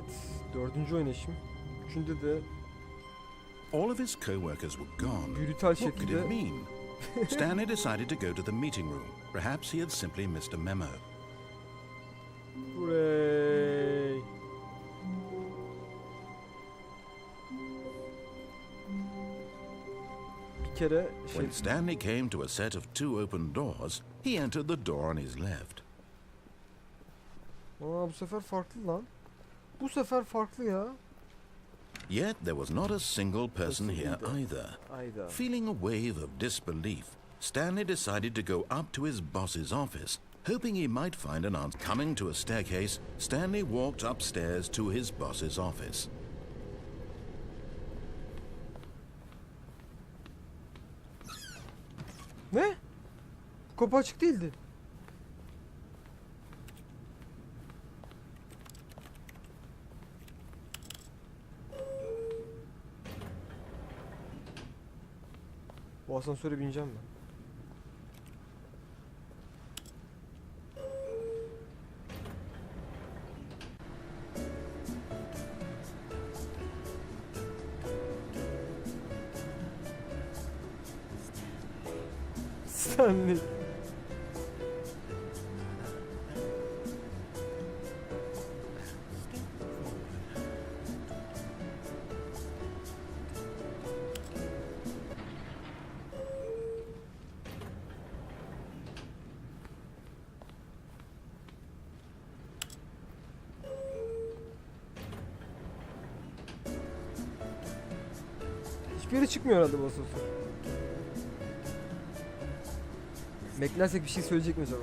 Evet, dördüncü oynayışım. Üçünde de All of his co-workers were gone. brutal What could it şekilde mean? Stanley decided to go to the meeting room. Perhaps he had simply missed a memo. buraya bir kere When Stanley came to a set of 2 open doors, he entered the door on his left. Aa, bu sefer farklı lan. Bu sefer farklı ya. Yet there was not a single person here either. Ayda. Feeling a wave of disbelief, Stanley decided to go up to his boss's office, hoping he might find an answer. Coming to a staircase, Stanley walked upstairs to his boss's office. Ne? Kapı açık değildi. Bu asansöre bineceğim ben. Stanley. Hiçbir yere çıkmıyor herhalde bu asansör. Beklersek bir şey söyleyecek mi acaba?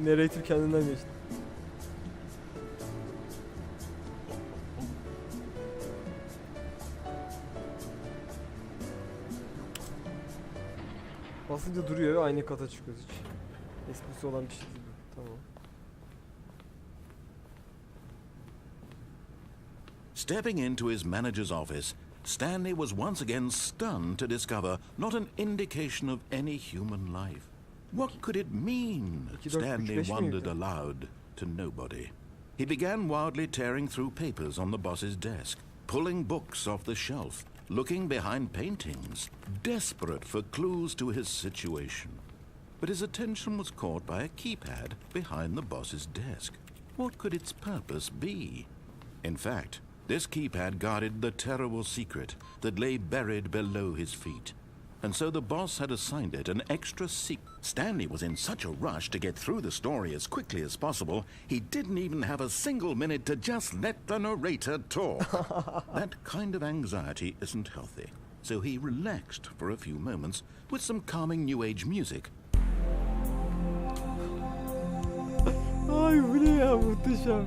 Narrator kendinden geçti. Basınca duruyor ve aynı kata çıkıyoruz hiç. Esprisi olan bir şey değil. Tamam. Stepping into his manager's office, Stanley was once again stunned to discover not an indication of any human life. What could it mean? Stanley wondered aloud to nobody. He began wildly tearing through papers on the boss's desk, pulling books off the shelf, looking behind paintings, desperate for clues to his situation. But his attention was caught by a keypad behind the boss's desk. What could its purpose be? In fact, this keypad guarded the terrible secret that lay buried below his feet. And so the boss had assigned it an extra seat. Stanley was in such a rush to get through the story as quickly as possible, he didn't even have a single minute to just let the narrator talk. That kind of anxiety isn't healthy. So he relaxed for a few moments with some calming New Age music. Ay bu ne ya, muhteşem.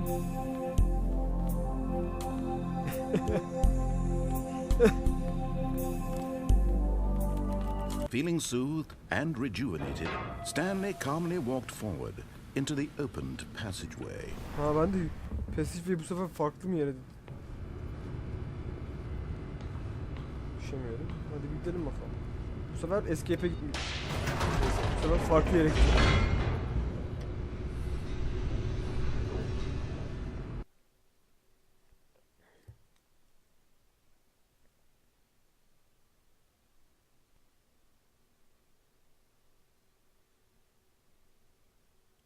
Feeling soothed and rejuvenated, Stanley calmly walked forward into the opened passageway. Ha ben de passageway bu sefer farklı mı yere düşemiyorum. Hadi bir gidelim bakalım. Bu sefer escape'e gitmiyor. Bu sefer farklı yere gidiyor.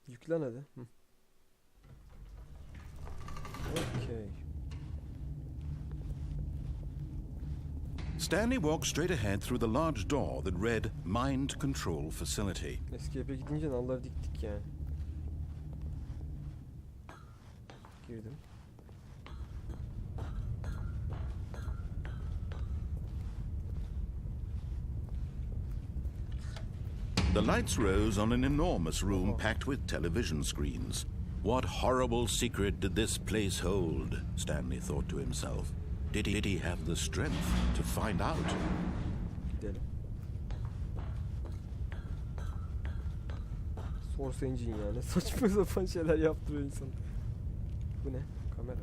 Yüklen hadi. Okay. Stanley walked straight ahead through the large door that read Mind Control Facility. Escape'e gidince nalları diktik yani. Girdim. The lights rose on an enormous room packed with television screens. What horrible secret did this place hold? Stanley thought to himself. Did he have the strength to find out? Gidelim. Source engine yani. Saçma sapan şeyler yaptırıyor insan. Bu ne? Kamera.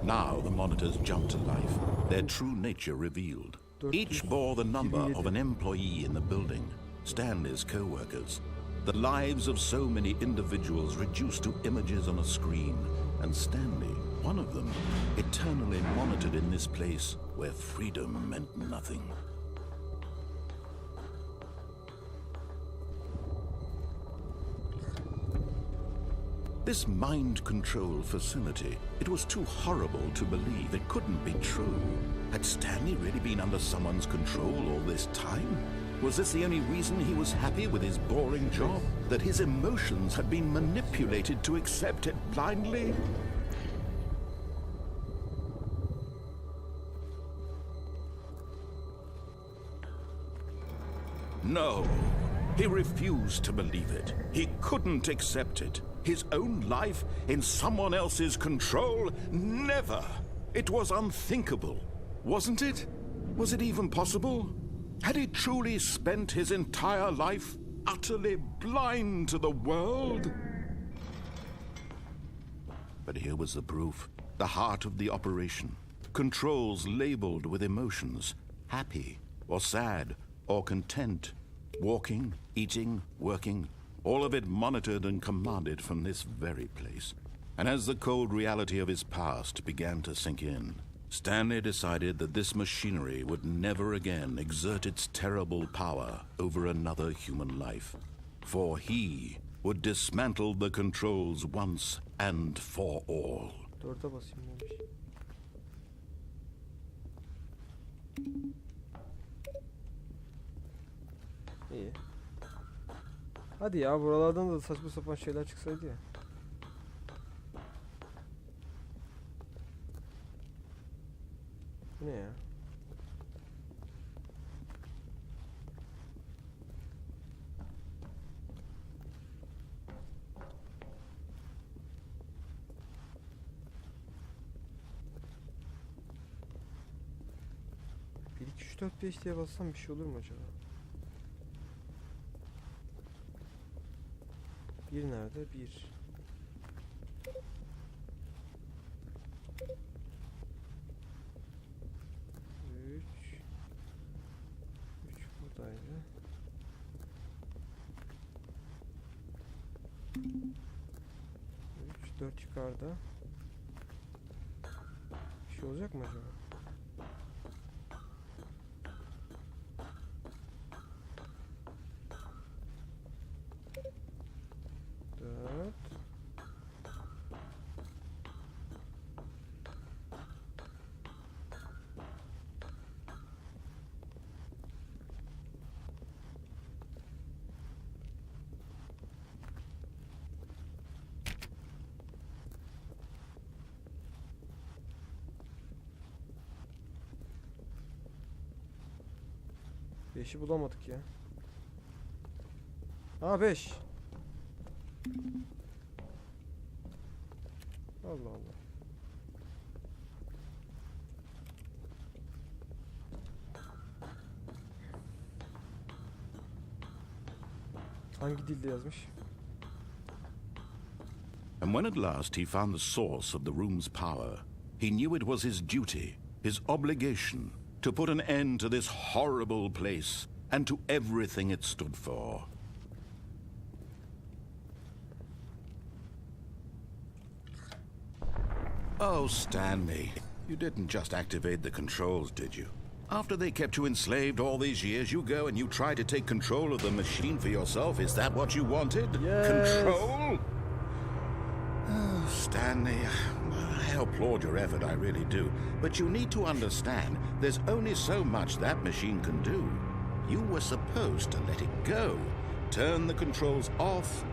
Now the monitors jumped to life, their true nature revealed. Each bore the number of an employee in the building, Stanley's co-workers. The lives of so many individuals reduced to images on a screen, and Stanley, one of them, eternally monitored in this place where freedom meant nothing. This mind control facility, it was too horrible to believe. It couldn't be true. Had Stanley really been under someone's control all this time? Was this the only reason he was happy with his boring job? That his emotions had been manipulated to accept it blindly? No, he refused to believe it. He couldn't accept it. His own life in someone else's control? Never! It was unthinkable, wasn't it? Was it even possible? Had he truly spent his entire life utterly blind to the world? But here was the proof. The heart of the operation. Controls labeled with emotions. Happy, or sad, or content. Walking, eating, working. All of it monitored and commanded from this very place. And as the cold reality of his past began to sink in, Stanley decided that this machinery would never again exert its terrible power over another human life. For he would dismantle the controls once and for all. Dörde basayım demiş. İyi. Hadi ya, buralardan da saçma sapan şeyler çıksaydı ya. Bu ne ya? Bir, iki, üç, dört, beş diye bassam bir şey olur mu acaba? Bir nerede? Bir. Üç buradaydı. Üç, dört yukarıda. Bir şey olacak mı acaba? Dört. Beşi bulamadık ya. Aa, 5. Allah Allah. Hangi dilde yazmış? And when at last he found the source of the room's power, he knew it was his duty, his obligation, to put an end to this horrible place and to everything it stood for. Oh, Stanley, you didn't just activate the controls, did you? After they kept you enslaved all these years, you go and you try to take control of the machine for yourself. Is that what you wanted? Yes. Control? Oh, Stanley, I applaud your effort, I really do. But you need to understand, there's only so much that machine can do. You were supposed to let it go, turn the controls off,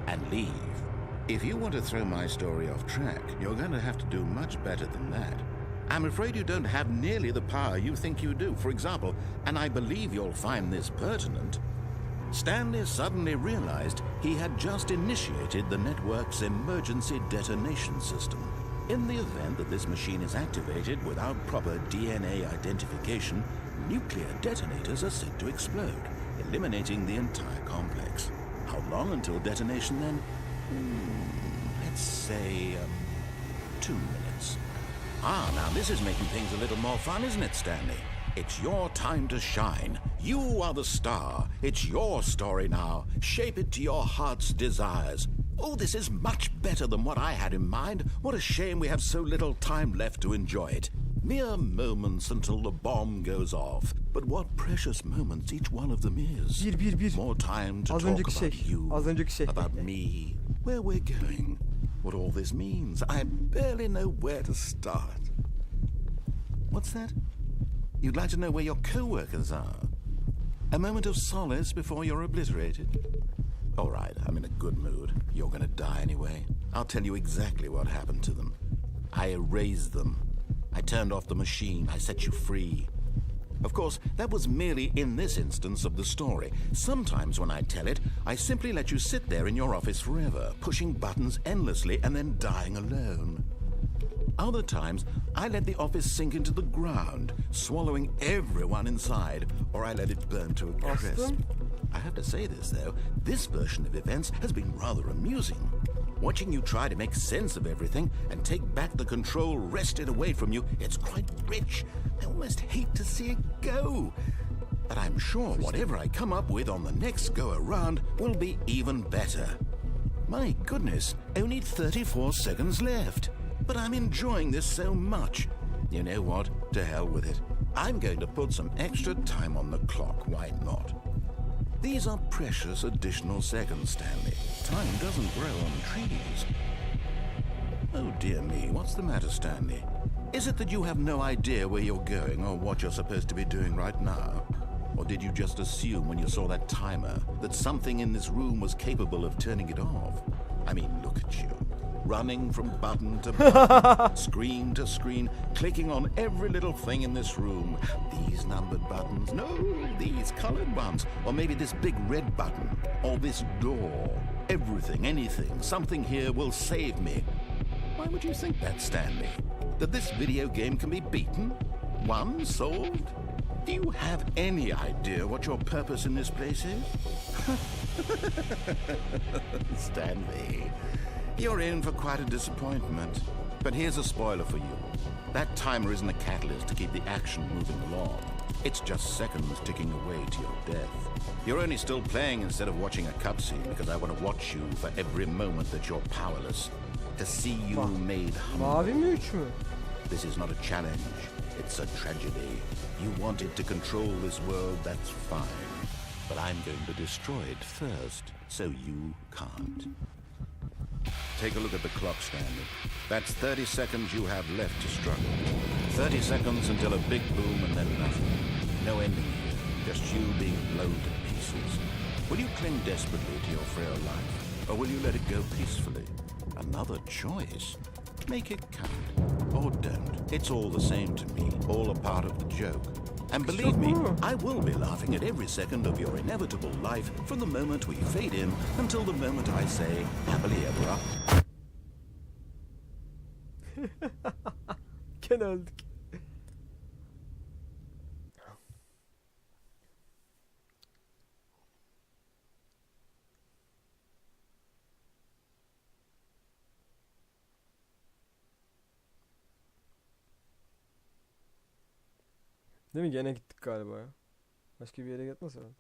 and leave. If you want to throw my story off track, you're going to have to do much better than that. I'm afraid you don't have nearly the power you think you do. For example, and I believe you'll find this pertinent, Stanley suddenly realized he had just initiated the network's emergency detonation system. In the event that this machine is activated without proper DNA identification, nuclear detonators are said to explode, eliminating the entire complex. How long until detonation then? Let's say 2 minutes. Now this is making things a little more fun, isn't it, Stanley? It's your time to shine. You are the star. It's your story now. Shape it to your heart's desires. Oh, this is much better than what I had in mind. What a shame we have so little time left to enjoy it. Mere moments until the bomb goes off. But what precious moments each one of them is. Bir. More time to Az talk önceki about şey. you, Az önceki şey. about me, where we're going, what all this means. I barely know where to start. What's that? You'd like to know where your co-workers are? A moment of solace before you're obliterated? All right, I'm in a good mood. You're gonna die anyway. I'll tell you exactly what happened to them. I erased them. I turned off the machine. I set you free. Of course, that was merely in this instance of the story. Sometimes when I tell it, I simply let you sit there in your office forever, pushing buttons endlessly and then dying alone. Other times, I let the office sink into the ground, swallowing everyone inside, or I let it burn to a crisp. I have to say this, though, this version of events has been rather amusing. Watching you try to make sense of everything and take back the control wrested away from you, it's quite rich. I almost hate to see it go. But I'm sure whatever I come up with on the next go-around will be even better. My goodness, only 34 seconds left. But I'm enjoying this so much. You know what? To hell with it. I'm going to put some extra time on the clock. Why not? These are precious additional seconds, Stanley. Time doesn't grow on trees. Oh dear me, what's the matter, Stanley? Is it that you have no idea where you're going or what you're supposed to be doing right now? Or did you just assume when you saw that timer that something in this room was capable of turning it off? I mean, look at you. Running from button to button, screen to screen, clicking on every little thing in this room. These numbered buttons, no, these colored ones. Or maybe this big red button, or this door. Everything, anything, something here will save me. Why would you think that, Stanley? That this video game can be beaten? Won? Solved? Do you have any idea what your purpose in this place is? Stanley, you're in for quite a disappointment. But here's a spoiler for you. That timer isn't a catalyst to keep the action moving along. It's just seconds ticking away to your death. You're only still playing instead of watching a cutscene because I want to watch you for every moment that you're powerless. To see you made humble. Mavi mi 3 mü? This is not a challenge. It's a tragedy. You wanted to control this world, that's fine. But I'm going to destroy it first, so you can't. Take a look at the clock, Stanley. That's 30 seconds you have left to struggle. 30 seconds until a big boom and then nothing. No ending here, just you being blown to pieces. Will you cling desperately to your frail life, or will you let it go peacefully? Another choice. Make it count. Or don't. It's all the same to me, all a part of the joke. And believe me, I will be laughing at every second of your inevitable life from the moment we fade in until the moment I say, happily ever after. Gene öldük. Değil mi? Gene gittik galiba ya. Başka bir yere gitmez herhalde.